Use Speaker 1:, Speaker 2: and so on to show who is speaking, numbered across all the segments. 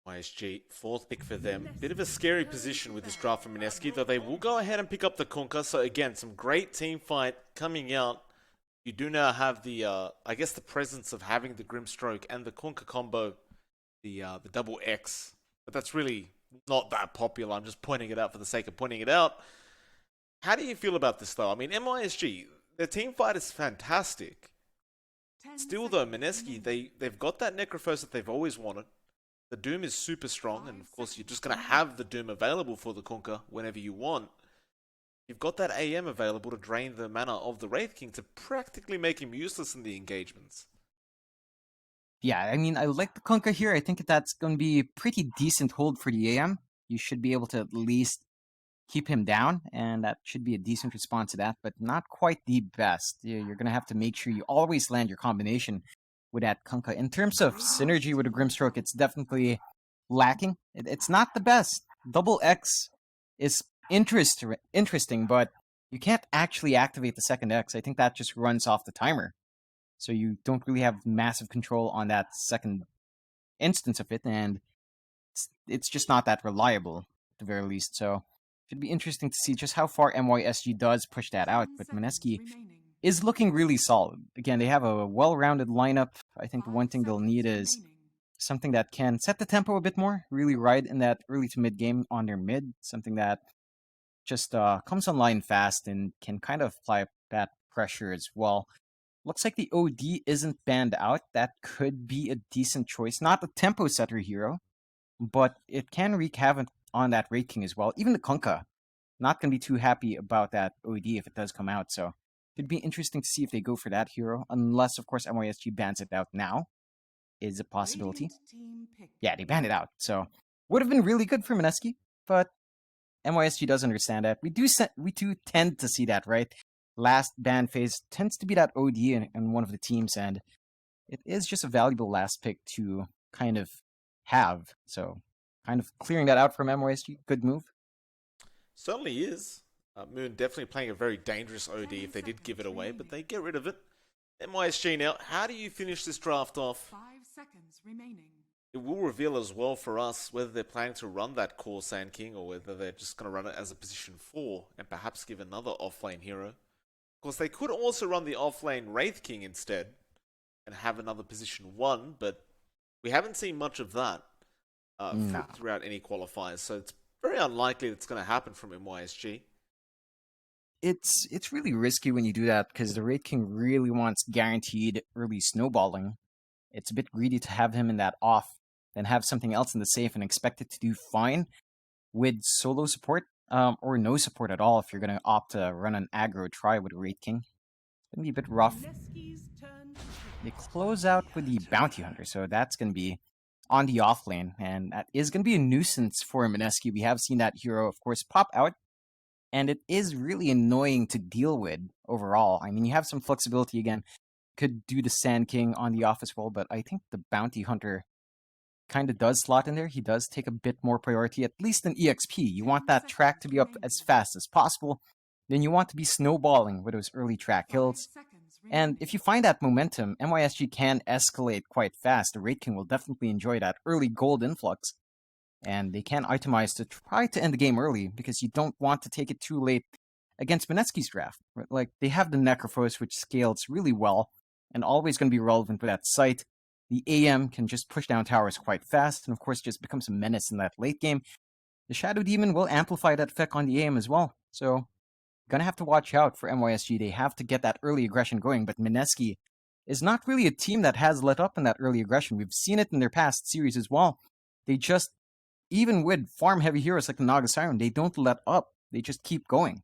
Speaker 1: MYSG, fourth pick for them. Bit of a scary position with this draft from Mineski, though they will go ahead and pick up the Kunkka. So again, some great team fight coming out. You do now have the, I guess, the presence of having the Grimstroke and the Kunkka combo, the double X. But that's really not that popular. I'm just pointing it out for the sake of pointing it out. How do you feel about this, though? I mean, MYSG, their team fight is fantastic. Still, though, Mineski, they've got that Necrophos that they've always wanted. The Doom is super strong, and of course, you're just going to have the Doom available for the Kunkka whenever you want. You've got that AM available to drain the mana of the Wraith King to practically make him useless in the engagements.
Speaker 2: Yeah, I mean, I like the Kunkka here. I think that's going to be a pretty decent hold for the AM. You should be able to at least keep him down, and that should be a decent response to that, but not quite the best. You're going to have to make sure you always land your combination with that Kunkka. In terms of synergy with a Grimstroke, it's definitely lacking. It's not the best. Double X is interesting, but you can't actually activate the second X. I think that just runs off the timer. So you don't really have massive control on that second instance of it, and it's just not that reliable, at the very least. So it'd be interesting to see just how far MYSG does push that out, but Mineski is looking really solid. Again, they have a well-rounded lineup. I think the one thing they'll need is something that can set the tempo a bit more, really ride in that early to mid game on their mid, something that just comes online fast and can kind of apply that pressure as well. Looks like the OD isn't banned out. That could be a decent choice. Not a tempo setter hero, but it can wreak havoc on that Wraith King as well. Even the Kunkka, not going to be too happy about that OD if it does come out. So it'd be interesting to see if they go for that hero, unless, of course, MYSG bans it out now. Is a possibility. Yeah, they banned it out. So would have been really good for Mineski, but MYSG does understand that. We do tend to see that, right? Last ban phase tends to be that OD in one of the teams, and it is just a valuable last pick to kind of have. So kind of clearing that out from MYSG, good move.
Speaker 1: Certainly is. Moon definitely playing a very dangerous OD if they did give it away, but they get rid of it. MYSG now, how do you finish this draft off?
Speaker 3: 5 seconds remaining.
Speaker 1: It will reveal as well for us whether they're planning to run that core Sand King or whether they're just going to run it as a position 4 and perhaps give another offlane hero. Of course, they could also run the offlane Wraith King instead and have another position 1, but we haven't seen much of that throughout any qualifiers, so it's very unlikely that's going to happen from MYSG.
Speaker 2: It's really risky when you do that because the Wraith King really wants guaranteed early snowballing. It's a bit greedy to have him in that off, then have something else in the safe and expect it to do fine with solo support or no support at all if you're going to opt to run an aggro try with a Wraith King. It's going to be a bit rough. They close out with the Bounty Hunter, so that's going to be on the off lane, and that is going to be a nuisance for Mineski. We have seen that hero, of course, pop out, and it is really annoying to deal with overall. I mean, you have some flexibility again. Could do the Sand King on the off as well, but I think the Bounty Hunter kind of does slot in there. He does take a bit more priority, at least in EXP. You want that track to be up as fast as possible. Then you want to be snowballing with those early track kills. And if you find that momentum, MYSG can escalate quite fast. The Wraith King will definitely enjoy that early gold influx. And they can itemize to try to end the game early because you don't want to take it too late against Mineski's draft. Like, they have the Necrophos, which scales really well and always going to be relevant with that site. The AM can just push down towers quite fast and, of course, just becomes a menace in that late game. The Shadow Demon will amplify that effect on the AM as well. So, gonna have to watch out for MYSG. They have to get that early aggression going, but Mineski is not really a team that has let up in that early aggression. We've seen it in their past series as well. They just, even with farm-heavy heroes like the Naga Siren, they don't let up. They just keep going.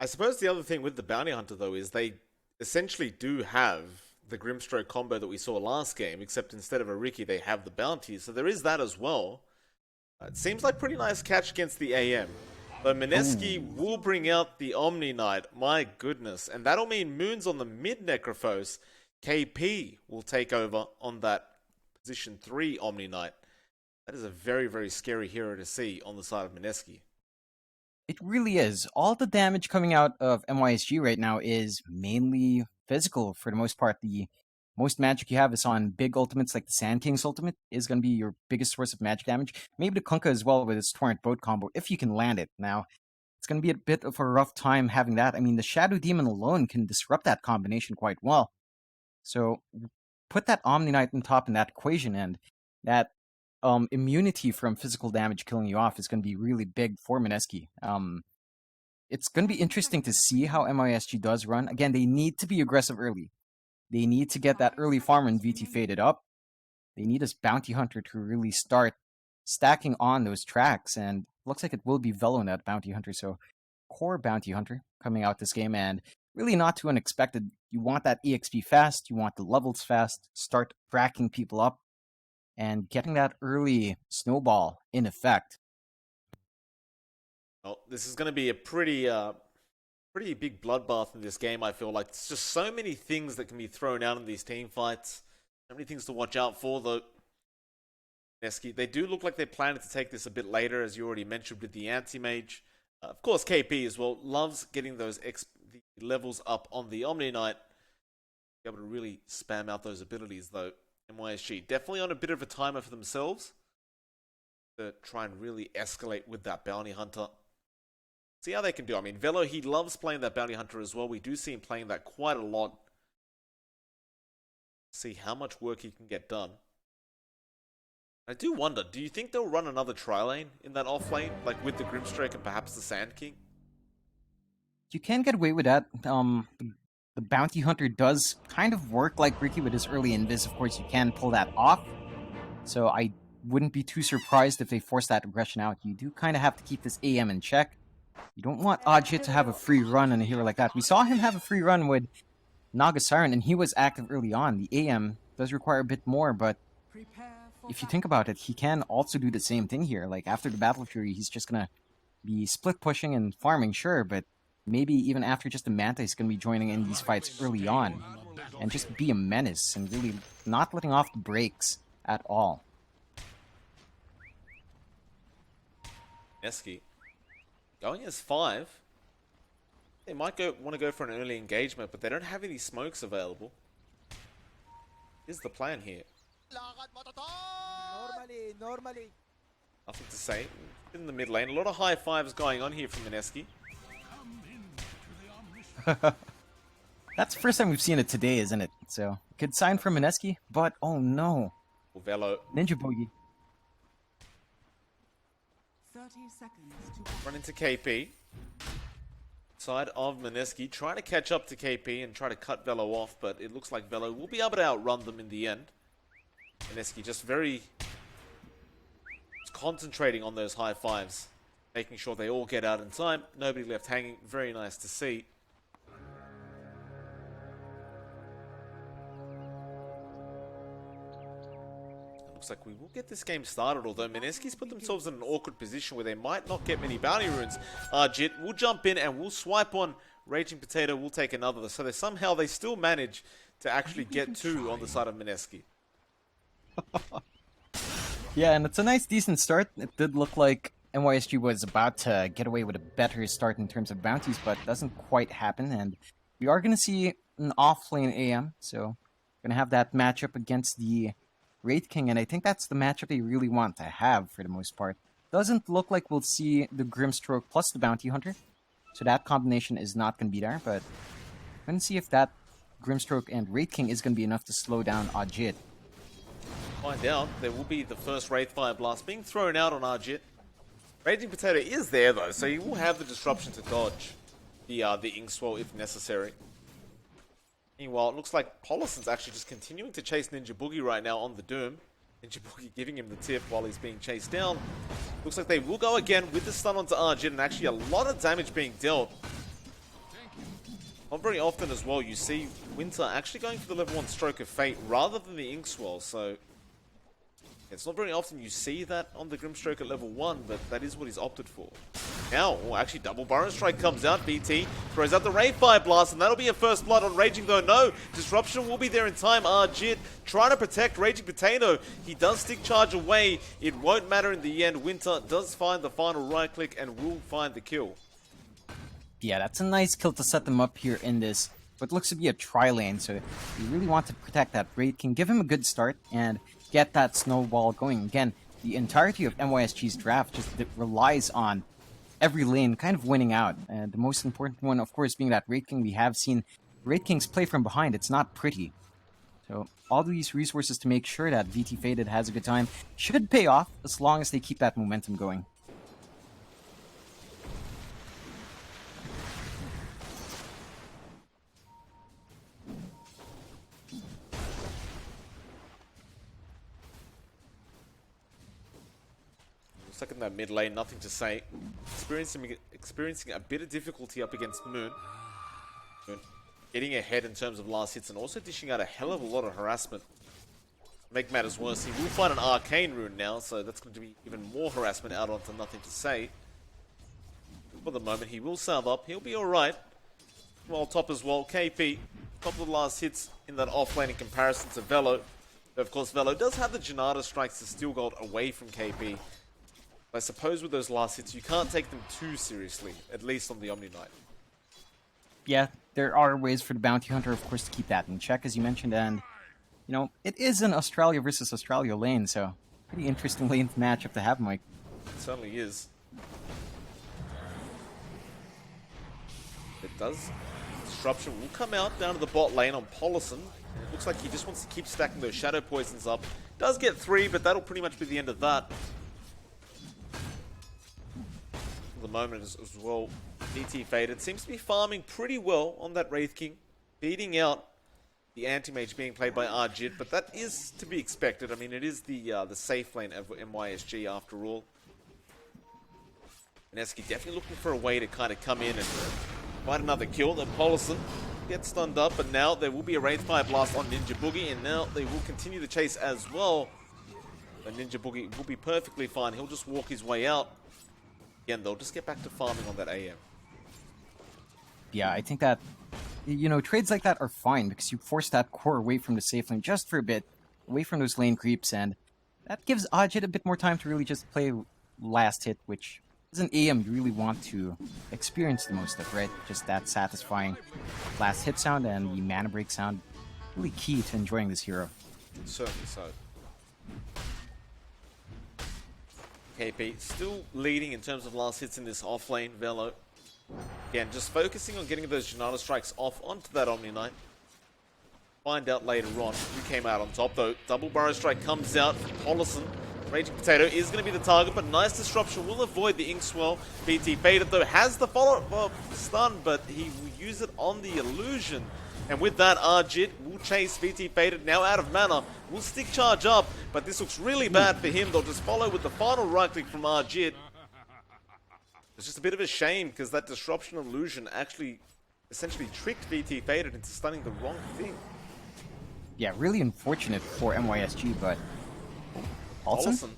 Speaker 1: I suppose the other thing with the Bounty Hunter, though, is they essentially do have the Grimstroke combo that we saw last game, except instead of a Riki, they have the Bounty, so there is that as well. It seems like pretty nice catch against the AM. But Mineski will bring out the Omni Knight, my goodness. And that'll mean Moon's on the mid Necrophos. KP will take over on that position 3 Omni Knight. That is a very, very scary hero to see on the side of Mineski.
Speaker 2: It really is. All the damage coming out of MYSG right now is mainly physical for the most part. The most magic you have is on big ultimates like the Sand King's ultimate is going to be your biggest source of magic damage. Maybe the Kunkka as well with its Torrent Boat combo, if you can land it. Now, it's going to be a bit of a rough time having that. I mean, the Shadow Demon alone can disrupt that combination quite well. So, put that Omni Knight on top in that equation, and that immunity from physical damage killing you off is going to be really big for Mineski. It's going to be interesting to see how MYSG does run. Again, they need to be aggressive early. They need to get that early farm and VT faded up. They need this Bounty Hunter to really start stacking on those tracks, and looks like it will be Velo in that Bounty Hunter, so core Bounty Hunter coming out this game, and really not too unexpected. You want that EXP fast, you want the levels fast, start cracking people up, and getting that early snowball in effect.
Speaker 1: Well, this is going to be a pretty big bloodbath in this game, I feel like. There's just so many things that can be thrown out in these team fights. So many things to watch out for, though. Mineski, they do look like they're planning to take this a bit later, as you already mentioned with the Anti-Mage. Of course, KP as well loves getting those the levels up on the Omni Knight. Be able to really spam out those abilities, though. MYSG definitely on a bit of a timer for themselves to try and really escalate with that Bounty Hunter. See how they can do. I mean, Velo, he loves playing that Bounty Hunter as well. We do see him playing that quite a lot. See how much work he can get done. I do wonder, do you think they'll run another tri-lane in that off lane? Like with the Grimstroke and perhaps the Sand King?
Speaker 2: You can get away with that. The Bounty Hunter does kind of work like Ricky with his early invis. Of course, you can pull that off. So I wouldn't be too surprised if they force that aggression out. You do kind of have to keep this AM in check. You don't want Ajit to have a free run on a hero like that. We saw him have a free run with Naga Siren, and he was active early on. The AM does require a bit more, but if you think about it, he can also do the same thing here. Like, after the Battle Fury, he's just gonna be split pushing and farming, sure, but maybe even after just the Manta, he's gonna be joining in these fights early on and just be a menace and really not letting off the brakes at all.
Speaker 1: Mineski going as 5. They might want to go for an early engagement, but they don't have any smokes available. Here's the plan here.
Speaker 3: Normally.
Speaker 1: Nothing to say. In the mid lane, a lot of high fives going on here from Mineski.
Speaker 2: That's the first time we've seen it today, isn't it? So, good sign for Mineski, but oh no.
Speaker 1: Velo.
Speaker 2: Ninja Boogie.
Speaker 3: 30 seconds to
Speaker 1: Run into KP. Side of Mineski, trying to catch up to KP and try to cut Velo off, but it looks like Velo will be able to outrun them in the end. Mineski just very concentrating on those high fives, making sure they all get out in time. Nobody left hanging. Very nice to see. Looks like we will get this game started, although Mineski's put themselves in an awkward position where they might not get many bounty runes. Jit will jump in and will swipe on Raging Potato, will take another. So somehow they still manage to actually get 2 on the side of Mineski.
Speaker 2: Yeah, and it's a nice, decent start. It did look like MYSG was about to get away with a better start in terms of bounties, but it doesn't quite happen. And we are going to see an off-lane AM, so going to have that matchup against the Wraith King, and I think that's the matchup they really want to have for the most part. Doesn't look like we'll see the Grimstroke plus the Bounty Hunter, so that combination is not going to be there, but I'm going to see if that Grimstroke and Wraith King is going to be enough to slow down Ajit.
Speaker 1: Find out. There will be the first Wraith Fire Blast being thrown out on Ajit. Raging Potato is there though, so he will have the disruption to dodge the Inkswell if necessary. Meanwhile, it looks like Polison's actually just continuing to chase Ninja Boogie right now on the Doom. Ninja Boogie giving him the tip while he's being chased down. Looks like they will go again with the stun onto Ajit, and actually a lot of damage being dealt. Not very often as well, you see Winter actually going for the level 1 Stroke of Fate rather than the Inkswell, so it's not very often you see that on the Grimstroke at level 1, but that is what he's opted for. Now, actually, double Burrow Strike comes out. BT throws out the Wraith Fire Blast, and that'll be a first blood on Raging, though. No, Disruption will be there in time. Jit trying to protect Raging Potato. He does stick charge away. It won't matter in the end. Winter does find the final right click and will find the kill.
Speaker 2: Yeah, that's a nice kill to set them up here in this. what looks to be a tri-lane, so you really want to protect that Wraith King, give him a good start, and get that snowball going. Again, the entirety of MYSG's draft just relies on every lane kind of winning out. And the most important one, of course, being that Wraith King. We have seen Wraith Kings play from behind. It's not pretty. So all these resources to make sure that VT Faded has a good time should pay off as long as they keep that momentum going.
Speaker 1: Looks like in that mid lane, nothing to say. Experiencing a bit of difficulty up against Moon. Getting ahead in terms of last hits and also dishing out a hell of a lot of harassment. Make matters worse, he will find an arcane rune now, so that's going to be even more harassment out onto nothing to say. For the moment, he will salve up. He'll be alright. Well, top as well. KP, top of the last hits in that offlane in comparison to Velo. Though, of course, Velo does have the Janata strikes to steal gold away from KP. I suppose with those last hits, you can't take them too seriously, at least on the Omni Knight.
Speaker 2: Yeah, there are ways for the Bounty Hunter, of course, to keep that in check, as you mentioned, and, you know, it is an Australia versus Australia lane, so pretty interesting lane matchup to have, Mike.
Speaker 1: It certainly is. It does. Disruption will come out down to the bot lane on Polison. It looks like he just wants to keep stacking those Shadow Poisons up. Does get 3, but that'll pretty much be the end of that. The moment as well. VT Faded seems to be farming pretty well on that Wraith King, beating out the anti-mage being played by Arjit, but that is to be expected. I mean, it is the safe lane of MYSG after all. Mineski definitely looking for a way to kind of come in and find another kill. Then Polison gets stunned up, but now there will be a Wraithfire Blast on Ninja Boogie, and now they will continue the chase as well. And Ninja Boogie will be perfectly fine. He'll just walk his way out. Again, they'll just get back to farming on that AM.
Speaker 2: Yeah, I think that, you know, trades like that are fine because you force that core away from the safe lane just for a bit, away from those lane creeps, and that gives Ajit a bit more time to really just play last hit, which is an AM you really want to experience the most of, right? Just that satisfying last hit sound and the mana break sound, really key to enjoying this hero.
Speaker 1: Certainly so. KP still leading in terms of last hits in this offlane. Velo, again, just focusing on getting those Janata strikes off onto that Omni Knight. Find out later on who came out on top, though. Double Burrow Strike comes out from Polison. Raging Potato is going to be the target, but nice disruption will avoid the Ink Swell. BT Faded, though, has the follow-up stun, but he will use it on the illusion. And with that, Arjit will chase VT Faded, now out of mana, will stick charge up, but this looks really bad for him. They'll just follow with the final right click from Arjit. It's just a bit of a shame, because that disruption illusion actually essentially tricked VT Faded into stunning the wrong thing.
Speaker 2: Yeah, really unfortunate for MYSG, but
Speaker 1: Polison.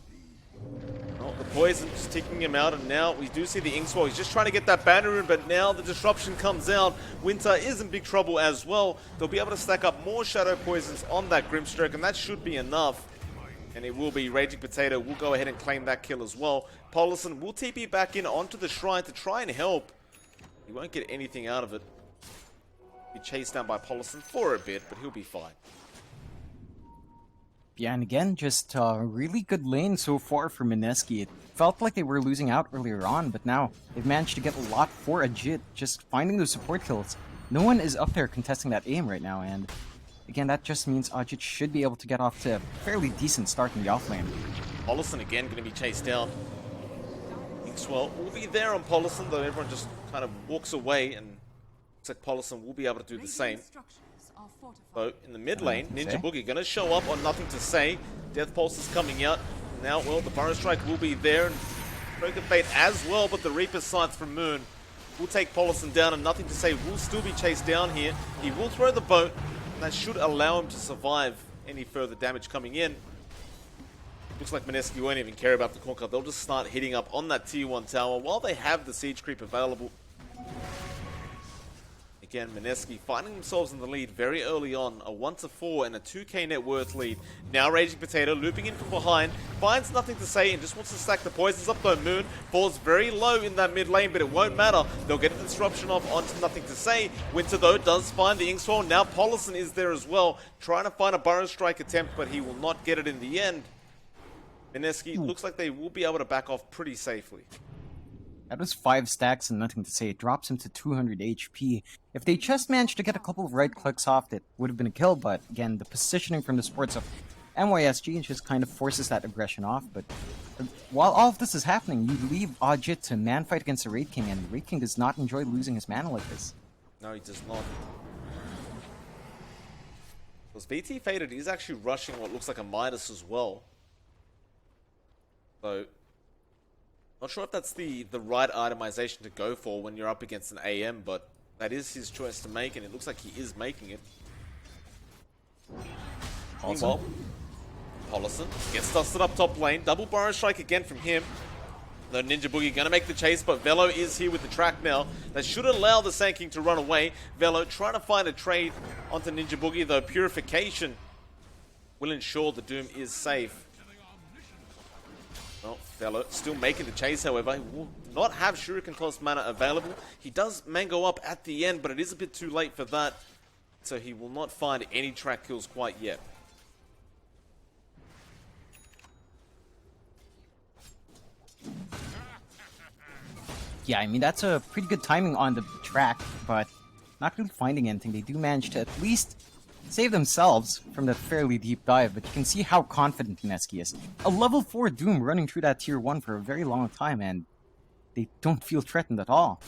Speaker 1: Oh, the poison just taking him out, and now we do see the Ink Swell. He's just trying to get that banner rune, but now the disruption comes out. Winter is in big trouble as well. They'll be able to stack up more Shadow Poisons on that Grimstroke, and that should be enough. And it will be. Raging Potato will go ahead and claim that kill as well. Polison will TP back in onto the shrine to try and help. He won't get anything out of it. Be chased down by Polison for a bit, but he'll be fine.
Speaker 2: yeah, and again, just a really good lane so far for Mineski. It felt like they were losing out earlier on, but now they've managed to get a lot for Ajit, just finding those support kills. No one is up there contesting that aim right now, and again, that just means Ajit should be able to get off to a fairly decent start in the offlane.
Speaker 1: Polison again going to be chased down. Inkswell will be there on Polison, though everyone just kind of walks away, and looks like Polison will be able to do the same. So in the mid lane, Ninja Boogie going to show up on Nothing to Say. Death Pulse is coming out. Now, well, the Burrow Strike will be there, and Broken Fate as well, but the Reaper Scythe from Moon will take Polison down, and Nothing to Say will still be chased down here. He will throw the boat, and that should allow him to survive any further damage coming in. Looks like Mineski won't even care about the Conquer. They'll just start hitting up on that tier 1 tower while they have the Siege Creep available. Again, Mineski finding themselves in the lead very early on. A 1-4 and a 2k net worth lead. Now Raging Potato looping in from behind. Finds nothing to say and just wants to stack the poisons up though. Moon falls very low in that mid lane, but it won't matter. They'll get the disruption off onto nothing to say. Winter though does find the Inkswell. Now Pollison is there as well. Trying to find a Burrow Strike attempt, but he will not get it in the end. Mineski looks like they will be able to back off pretty safely.
Speaker 2: That was 5 stacks and nothing to say. It drops him to 200 HP. If they just managed to get a couple of right clicks off, it would have been a kill, but again, the positioning from the supports of MYSG just kind of forces that aggression off. But while all of this is happening, you leave Ajit to man fight against the Raid King, and the Raid King does not enjoy losing his mana like this.
Speaker 1: No, he does not. Because VT Faded is actually rushing what looks like a Midas as well. So, not sure if that's the right itemization to go for when you're up against an AM, but that is his choice to make, and it looks like he is making it. Meanwhile, Pollison gets dusted up top lane. Double Burrow Strike again from him. Though Ninja Boogie gonna make the chase, but Velo is here with the track now. That should allow the Sand King to run away. Velo trying to find a trade onto Ninja Boogie, though Purification will ensure the Doom is safe. Well, Velo still making the chase, however. He will not have Shuriken Toss mana available. He does mango up at the end, but it is a bit too late for that. So he will not find any track kills quite yet.
Speaker 2: Yeah, I mean, that's a pretty good timing on the track, but not really finding anything. They do manage to at least save themselves from that fairly deep dive, but you can see how confident Mineski is. A level 4 Doom running through that tier 1 for a very long time, and they don't feel threatened at all.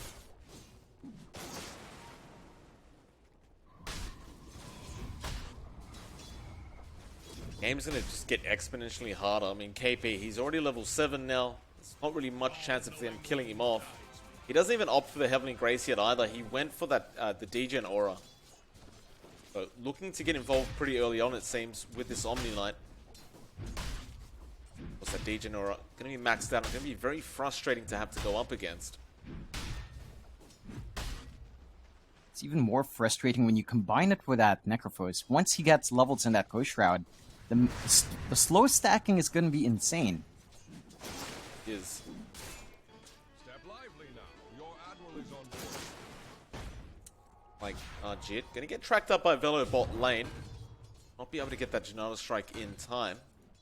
Speaker 1: Game's gonna just get exponentially harder. I mean, KP, he's already level 7 now. There's not really much chance of them killing him off. He doesn't even opt for the Heavenly Grace yet either. He went for that the Degen Aura. So looking to get involved pretty early on, it seems, with this Omni Knight. What's that Degen Aura? Gonna be maxed out. It's gonna be very frustrating to have to go up against.
Speaker 2: It's even more frustrating when you combine it with that Necrophos. Once he gets levels in that Ghost Shroud, the slow stacking is going to be insane.
Speaker 1: It is.
Speaker 4: Step lively now. Your admiral is on board.
Speaker 1: Like, Jit. Gonna get tracked up by Velo bot lane. Not be able to get that Janata Strike in time.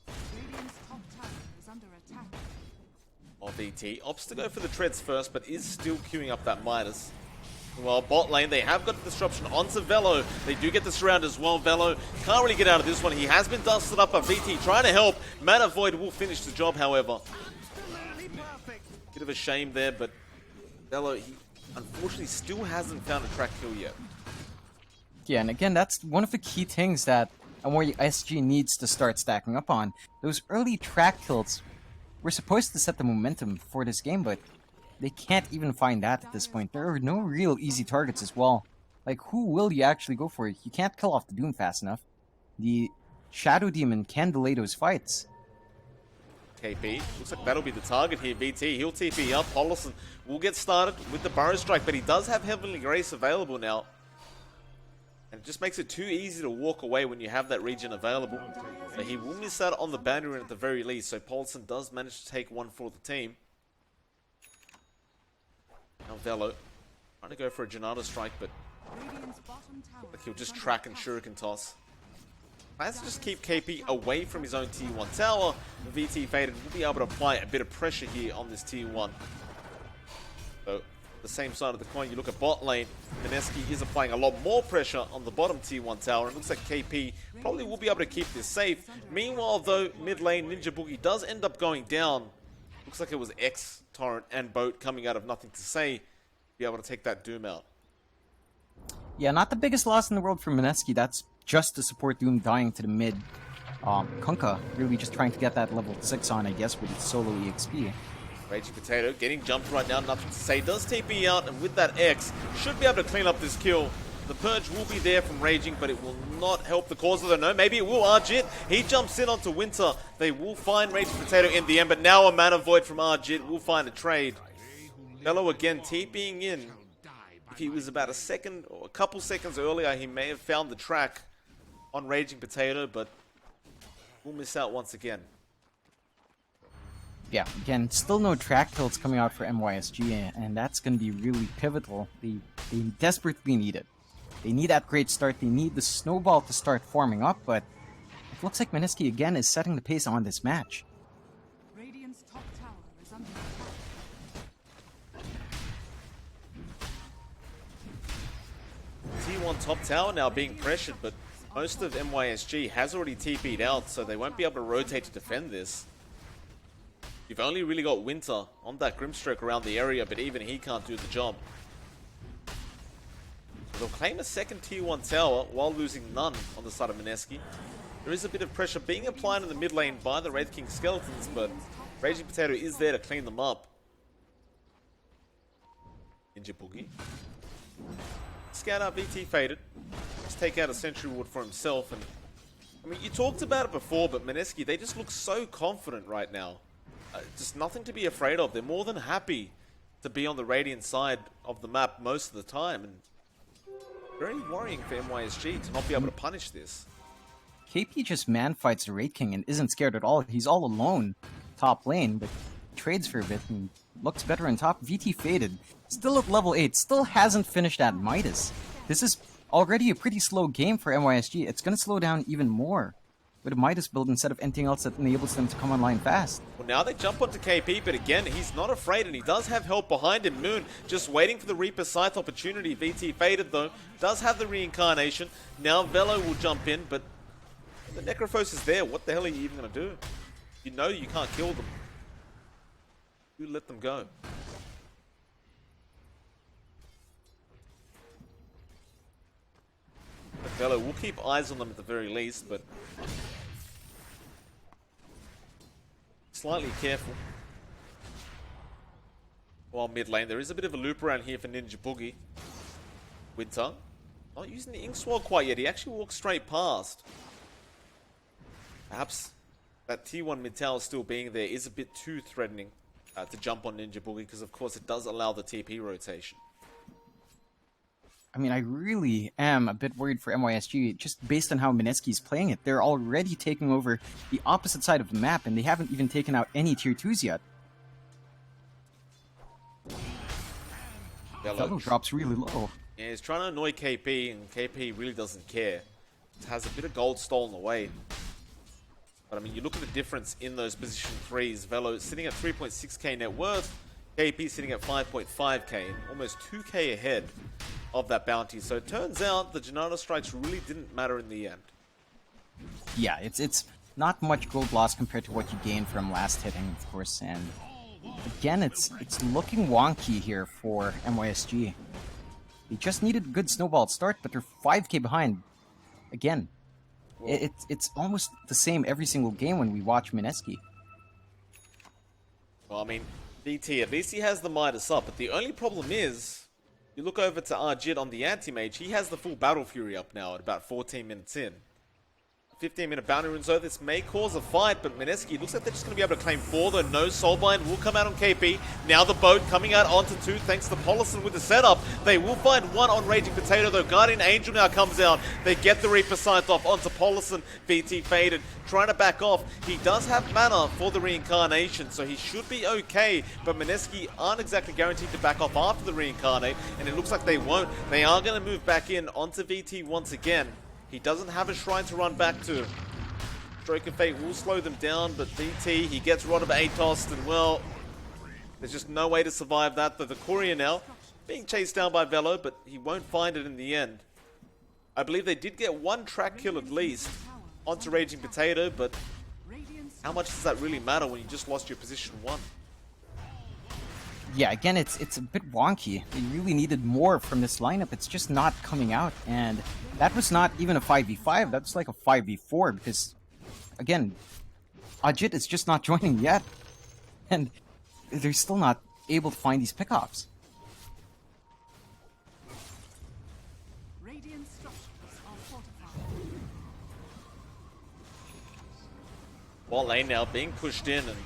Speaker 3: Radiant's top tower is under attack.
Speaker 1: VT opts to go for the treads first, but is still queuing up that Midas. Well, bot lane, they have got the disruption onto Velo. They do get the surround as well. Velo can't really get out of this one. He has been dusted up by VT, trying to help. Mana Void will finish the job, however. Bit of a shame there, but Velo, he unfortunately still hasn't found a track kill yet.
Speaker 2: Yeah, and again, that's one of the key things that MYSG needs to start stacking up on. Those early track kills were supposed to set the momentum for this game, but they can't even find that at this point. There are no real easy targets as well. Like, who will you actually go for? You can't kill off the Doom fast enough. The Shadow Demon can delay those fights.
Speaker 1: KP, looks like that'll be the target here. VT, he'll TP up. Pollison will get started with the Burrow Strike, but he does have Heavenly Grace available now. And it just makes it too easy to walk away when you have that region available. So he will miss out on the boundary rune at the very least, so Pollison does manage to take one for the team. Now Velo trying to go for a Janata Strike, but
Speaker 3: Radiant's bottom tower
Speaker 1: like he'll
Speaker 3: is
Speaker 1: just
Speaker 3: under
Speaker 1: track and
Speaker 3: attack.
Speaker 1: Shuriken Toss. Plans to just keep KP away from his own tier 1 tower. The VT Faded will be able to apply a bit of pressure here on this tier 1. So, the same side of the coin, you look at bot lane, Mineski is applying a lot more pressure on the bottom tier 1 tower. It looks like KP probably will be able to keep this safe. Meanwhile, though, mid lane, Ninja Boogie does end up going down. Looks like it was X, Torrent, and Boat coming out of nothing to say. Be able to take that Doom out.
Speaker 2: Yeah, not the biggest loss in the world for Mineski. That's just to support Doom dying to the mid. Kunkka really just trying to get that level 6 on, I guess, with its solo EXP.
Speaker 1: Raging Potato getting jumped right now, nothing to say. Does TP out, and with that X, should be able to clean up this kill. The Purge will be there from Raging, but it will not help the cause of the no. Maybe it will. Arjit, he jumps in onto Winter. They will find Raging Potato in the end, but now a Mana Void from Arjit will find a trade. Velo again TPing in. If he was about a second or a couple seconds earlier, he may have found the track on Raging Potato, but we'll miss out once again.
Speaker 2: Yeah, again, still no track kills coming out for MYSG, and that's going to be really pivotal. They desperately need it. They need that great start. They need the snowball to start forming up, but it looks like Mineski again is setting the pace on this match.
Speaker 3: Radiant's top tower is under attack.
Speaker 1: T1 top tower now being pressured, but most of MYSG has already TP'd out, so they won't be able to rotate to defend this. You've only really got Winter on that Grimstroke around the area, but even he can't do the job. So they'll claim a second tier 1 tower while losing none on the side of Mineski. There is a bit of pressure being applied in the mid lane by the Wraith King Skeletons, but Raging Potato is there to clean them up. Ninja Boogie. Scout out VT faded. Just take out a Sentry Ward for himself. And I mean, you talked about it before, but Mineski, they just look so confident right now. Just nothing to be afraid of. They're more than happy to be on the Radiant side of the map most of the time. And very worrying for MYSG to not be able to punish this.
Speaker 2: KP just man-fights the Wraith King and isn't scared at all. He's all alone top lane, but trades for a bit and looks better on top. VT faded. Still at level 8. Still hasn't finished at Midas. This is already a pretty slow game for MYSG. It's going to slow down even more with a Midas build instead of anything else that enables them to come online fast.
Speaker 1: Well, now they jump onto KP, but again, he's not afraid, and he does have help behind him. Moon just waiting for the Reaper Scythe opportunity. VT faded, though. Does have the reincarnation. Now Velo will jump in, but the Necrophos is there. What the hell are you even going to do? You know you can't kill them. You let them go. But Velo will keep eyes on them at the very least, but slightly careful. While mid lane, there is a bit of a loop around here for Ninja Boogie. Winter, not using the Ink Sword quite yet. He actually walks straight past. Perhaps that T1 mid tower still being there is a bit too threatening to jump on Ninja Boogie, because of course it does allow the TP rotation.
Speaker 2: I mean, I really am a bit worried for MYSG, just based on how Mineski's playing it. They're already taking over the opposite side of the map, and they haven't even taken out any tier 2s yet. Velo drops really low.
Speaker 1: Yeah, he's trying to annoy KP, and KP really doesn't care. It has a bit of gold stolen away. But I mean, you look at the difference in those position 3s. Velo sitting at 3.6k net worth, KP sitting at 5.5k, almost 2k ahead of that bounty. So it turns out the Janata strikes really didn't matter in the end.
Speaker 2: Yeah, it's not much gold loss compared to what you gained from last hitting, of course, and again, it's looking wonky here for MYSG. They just needed a good snowball start, but they're 5k behind. Again, it's almost the same every single game when we watch Mineski.
Speaker 1: Well, I mean, DT, at least he has the Midas up, but the only problem is, you look over to Arjit on the anti-mage, he has the full Battle Fury up now at about 14 minutes in. 15-minute bounty runes though, this may cause a fight, but Mineski looks like they're just going to be able to claim 4, though no Soulbind will come out on KP. Now the boat coming out onto 2 thanks to Polison with the setup. They will find 1 on Raging Potato though. Guardian Angel now comes out. They get the Reaper Scythe off onto Polison. VT faded, trying to back off. He does have mana for the reincarnation, so he should be okay, but Mineski aren't exactly guaranteed to back off after the reincarnate, and it looks like they won't. They are going to move back in onto VT once again. He doesn't have a shrine to run back to. Stroke of Fate will slow them down, but VT, he gets Rod of Atos, and well, there's just no way to survive that. The courier now being chased down by Velo, but he won't find it in the end. I believe they did get 1 track kill at least onto Raging Potato, but how much does that really matter when you just lost your position 1?
Speaker 2: Yeah, again, it's a bit wonky. They really needed more from this lineup. It's just not coming out, and that was not even a 5v5. That's like a 5v4 because, again, Ajit is just not joining yet, and they're still not able to find these pickoffs.
Speaker 3: Radiant structures are fortified.
Speaker 1: Bot lane now being pushed in, and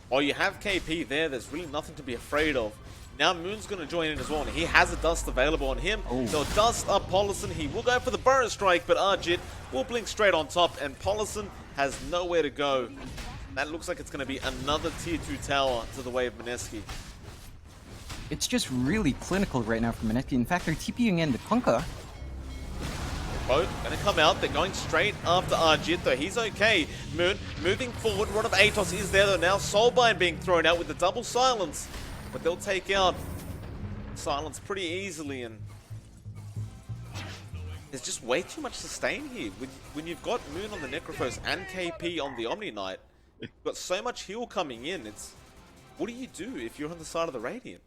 Speaker 1: while you have KP there, there's really nothing to be afraid of. Now Moon's going to join in as well, and he has a Dust available on him.
Speaker 2: Oh.
Speaker 1: So Dust up Paulison. He will go for the Burrow Strike, but Arjit will blink straight on top, and Paulison has nowhere to go. That looks like it's going to be another tier 2 tower to the way of Mineski.
Speaker 2: It's just really clinical right now for Mineski. In fact, they're TPing in the Kunkka.
Speaker 1: Both going to come out. They're going straight after Arjit, though he's okay. Moon moving forward. Rod of Atos is there, though. Now Soulbind being thrown out with the double silence. But they'll take out Silence pretty easily, and there's just way too much sustain here. When you've got Moon on the Necrophos and KP on the Omni Knight, you've got so much heal coming in. It's what do you do if you're on the side of the Radiant?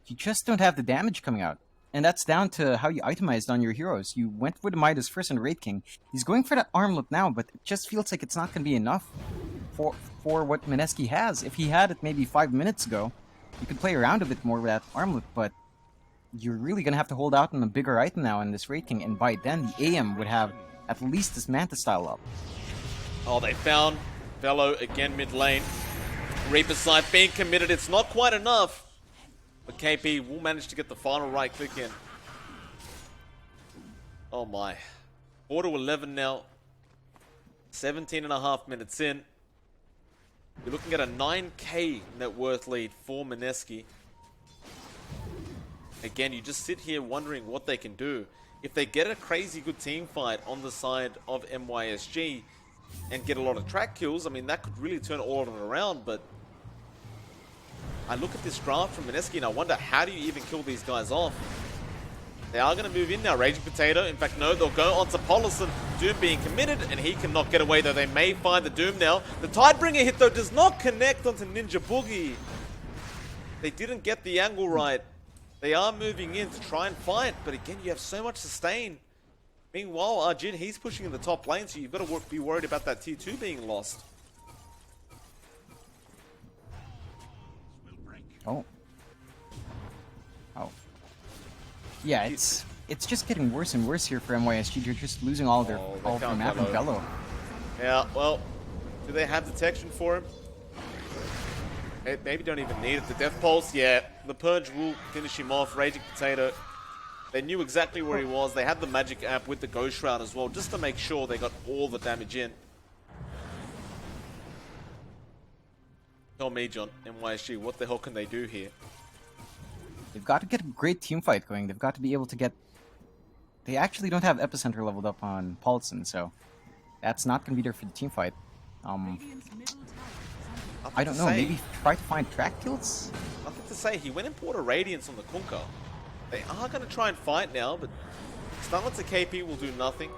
Speaker 2: You just don't have the damage coming out. And that's down to how you itemized on your heroes. You went for the Midas first and Raid King. He's going for that armlet now, but it just feels like it's not going to be enough for what Mineski has. If he had it maybe 5 minutes ago, you could play around a bit more with that armlet, but you're really going to have to hold out on a bigger item now in this Raid King, and by then the AM would have at least this Manta style up.
Speaker 1: Oh, they found Velo again mid lane. Reaper Scythe being committed. It's not quite enough, but KP will manage to get the final right click in. Oh my. 4-11 now. 17.5 minutes in. You're looking at a 9k net worth lead for Mineski. Again, you just sit here wondering what they can do. If they get a crazy good team fight on the side of MYSG and get a lot of track kills, I mean, that could really turn all of it around, but I look at this draft from Mineski and I wonder, how do you even kill these guys off? They are going to move in now. Raging Potato. In fact, no, they'll go onto Paulison. Doom being committed, and he cannot get away, though they may find the Doom now. The Tidebringer hit, though, does not connect onto Ninja Boogie. They didn't get the angle right. They are moving in to try and fight, but again, you have so much sustain. Meanwhile, Arjun, he's pushing in the top lane, so you've got to be worried about that tier 2 being lost.
Speaker 2: Oh. Oh. Yeah, it's just getting worse and worse here for MYSG. They're just losing all their map and Velo.
Speaker 1: Yeah, well, do they have detection for him? Maybe don't even need it. The Death Pulse, yeah. The Purge will finish him off. Raging Potato. They knew exactly where he was. They had the magic app with the Ghost Shroud as well, just to make sure they got all the damage in. Tell me, John, MYSG, what the hell can they do here?
Speaker 2: They've got to get a great team fight going. They've got to be able to get... They actually don't have Epicenter leveled up on Paulson, so that's not going to be there for the team fight. I don't know, maybe try to find track kills?
Speaker 1: Nothing to say. He went and bought a Radiance on the Kunkka. They are going to try and fight now, but Stunlets to KP will do nothing.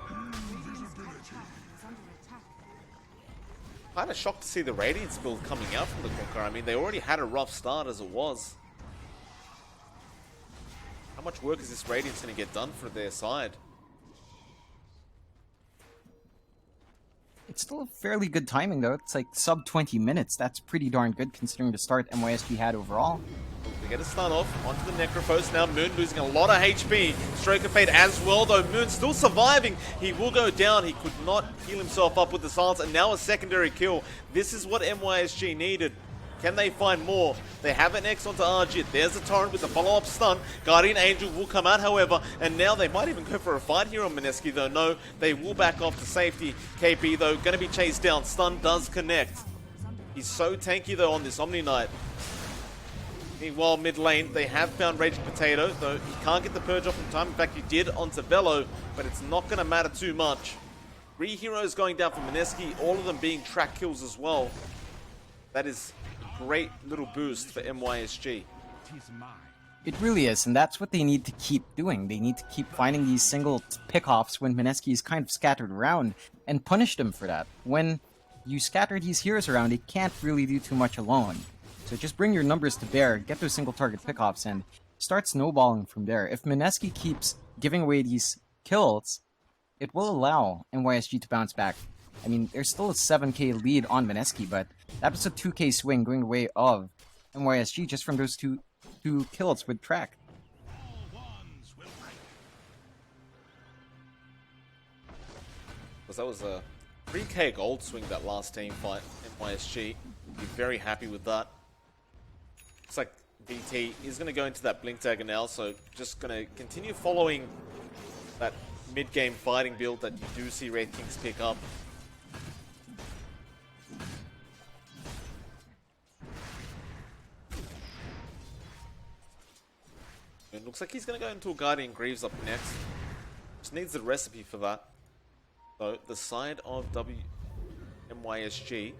Speaker 1: Kind of shocked to see the Radiance build coming out from the Kunkka. I mean, they already had a rough start as it was. How much work is this Radiance going to get done for their side?
Speaker 2: It's still fairly good timing, though. It's like sub 20 minutes. That's pretty darn good considering the start MYSG had overall.
Speaker 1: They get a stun off onto the Necrophos. Now Moon losing a lot of HP. Stroke of Fate as well, though Moon still surviving. He will go down. He could not heal himself up with the silence, and now a secondary kill. This is what MYSG needed. Can they find more? They have an X onto Arjit. There's a Torrent with a follow-up stun. Guardian Angel will come out, however, and now they might even go for a fight here on Mineski, though. No, they will back off to safety. KP, though, going to be chased down. Stun does connect. He's so tanky, though, on this Omni Knight. Meanwhile, mid lane, they have found Raging Potato, though he can't get the Purge off in time. In fact, he did onto Velo, but it's not going to matter too much. 3 heroes going down for Mineski, all of them being track kills as well. That is a great little boost for MYSG.
Speaker 2: It really is, and that's what they need to keep doing. They need to keep finding these single pick-offs when Mineski is kind of scattered around, and punish them for that. When you scatter these heroes around, they can't really do too much alone. So just bring your numbers to bear, get those single target pickoffs, and start snowballing from there. If Mineski keeps giving away these kills, it will allow MYSG to bounce back. I mean, there's still a 7k lead on Mineski, but that was a 2k swing going the way of MYSG just from those two kills with track.
Speaker 1: Because that was a 3k gold swing, that last team fight. MYSG be very happy with that. It's like VT is going to go into that blink dagger now, so just going to continue following that mid-game fighting build that you do see Red Kings pick up. It looks like he's going to go into a Guardian Greaves up next. Just needs the recipe for that. So the side of MYSG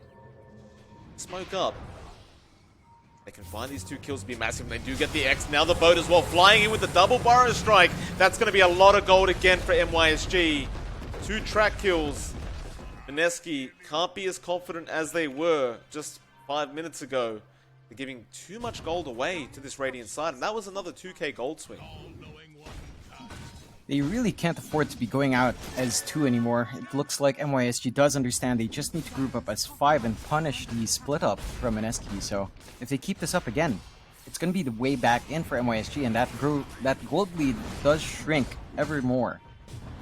Speaker 1: smoke up. They can find these 2 kills to be massive, and they do get the X. Now the boat as well, flying in with the double burrow strike. That's going to be a lot of gold again for MYSG. 2 track kills. Mineski can't be as confident as they were just 5 minutes ago. They're giving too much gold away to this Radiant side, and that was another 2k gold swing.
Speaker 2: They really can't afford to be going out as 2 anymore. It looks like MYSG does understand they just need to group up as 5 and punish the split up from Mineski. So if they keep this up again, it's going to be the way back in for MYSG, and that gold lead does shrink ever more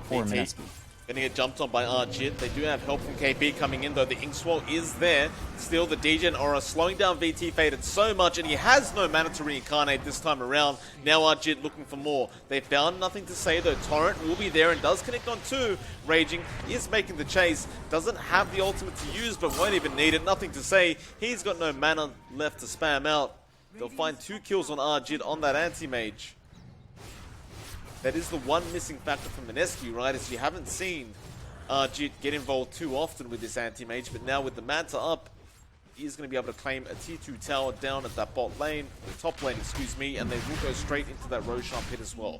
Speaker 2: for Mineski.
Speaker 1: Gonna get jumped on by Arjit. They do have help from KP coming in, though. The Inkswell is there. Still, the DJ and Aura slowing down VT Faded so much, and he has no mana to reincarnate this time around. Now Arjit looking for more. They found nothing to say, though. Torrent will be there and does connect on 2. Raging is making the chase. Doesn't have the ultimate to use, but won't even need it. Nothing to say. He's got no mana left to spam out. They'll find 2 kills on Arjit on that anti-mage. That is the one missing factor from Mineski, right? Is you haven't seen Arjit get involved too often with this anti-mage, but now with the Manta up, he's going to be able to claim a tier 2 tower down at that bot lane, or top lane, excuse me, and they will go straight into that Roshan pit as well.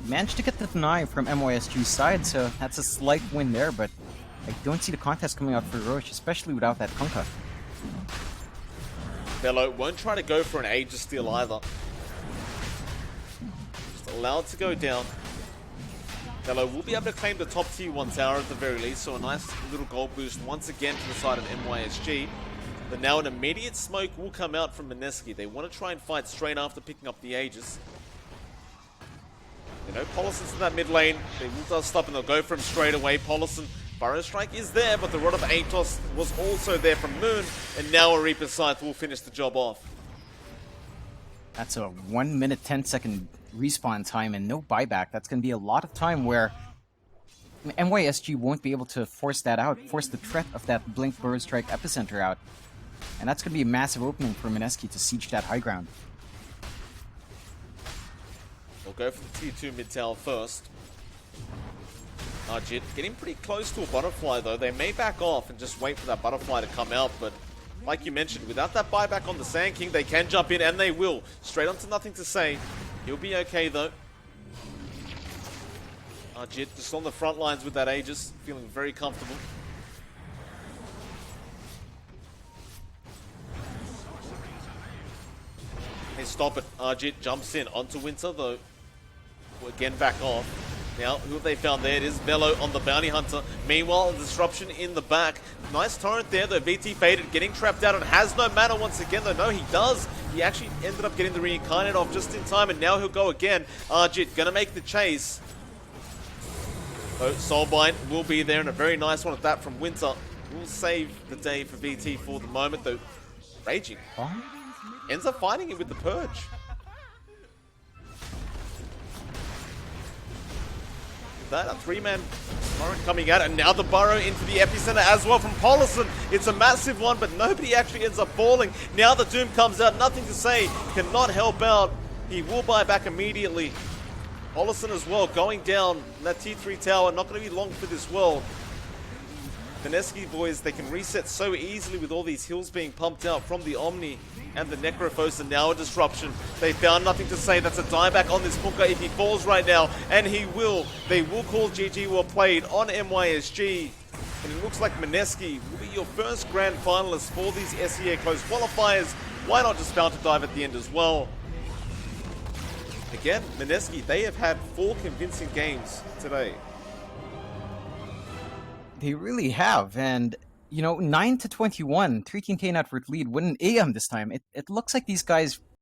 Speaker 2: Managed to get the deny from MYSG's side, so that's a slight win there, but I don't see the contest coming out for Roche, especially without that Kunkka.
Speaker 1: Bello won't try to go for an Aegis steal either. Allowed to go down. Bello will be able to claim the top tier 1 tower at the very least, so a nice little gold boost once again to the side of MYSG. But now an immediate smoke will come out from Mineski. They want to try and fight straight after picking up the Aegis. You know, Pollison's in that mid lane. They will dust up and they'll go for him straight away. Pollison, Burrow Strike is there, but the Rod of Atos was also there from Moon, and now a Reaper Scythe will finish the job off.
Speaker 2: That's a 1 minute 10-second respawn time and no buyback. That's going to be a lot of time where MYSG won't be able to force that out, force the threat of that Blink Burrow Strike Epicenter out. And that's going to be a massive opening for Mineski to siege that high ground.
Speaker 1: We'll go for the tier 2 mid tower first. Arjit getting pretty close to a butterfly though. They may back off and just wait for that butterfly to come out, but like you mentioned, without that buyback on the Sand King, they can jump in, and they will. Straight onto nothing to say. He'll be okay, though. Arjit just on the front lines with that Aegis, feeling very comfortable. They stop it. Arjit jumps in onto Winter, though. Will again back off. Now, who have they found there? It is Bello on the Bounty Hunter. Meanwhile, a disruption in the back. Nice torrent there, though. VT Faded, getting trapped out and has no mana once again, though. No, he does. He actually ended up getting the reincarnate off just in time, and now he'll go again. Arjit gonna make the chase. So, Soulbind will be there, and a very nice one at that from Winter. Will save the day for VT for the moment, though. Raging. Ends up fighting it with the Purge. That, a 3-man torrent coming out, and now the burrow into the epicenter as well from Pollison. It's a massive one, but nobody actually ends up falling. Now the Doom comes out, nothing to say, cannot help out. He will buy back immediately. Pollison as well, going down that tier 3 tower, not going to be long for this world. The Mineski boys, they can reset so easily with all these heals being pumped out from the Omni and the Necrophos, and now a disruption. They found nothing to say. That's a dieback on this Kunkka if he falls right now, and he will. They will call GG well played on MYSG, and it looks like Mineski will be your first grand finalist for these SEA close qualifiers. Why not just Fountain Dive at the end as well? Again, Mineski, they have had 4 convincing games today.
Speaker 2: They really have, and you know, 9-21, 13k net worth lead, win an AM this time. It looks like these guys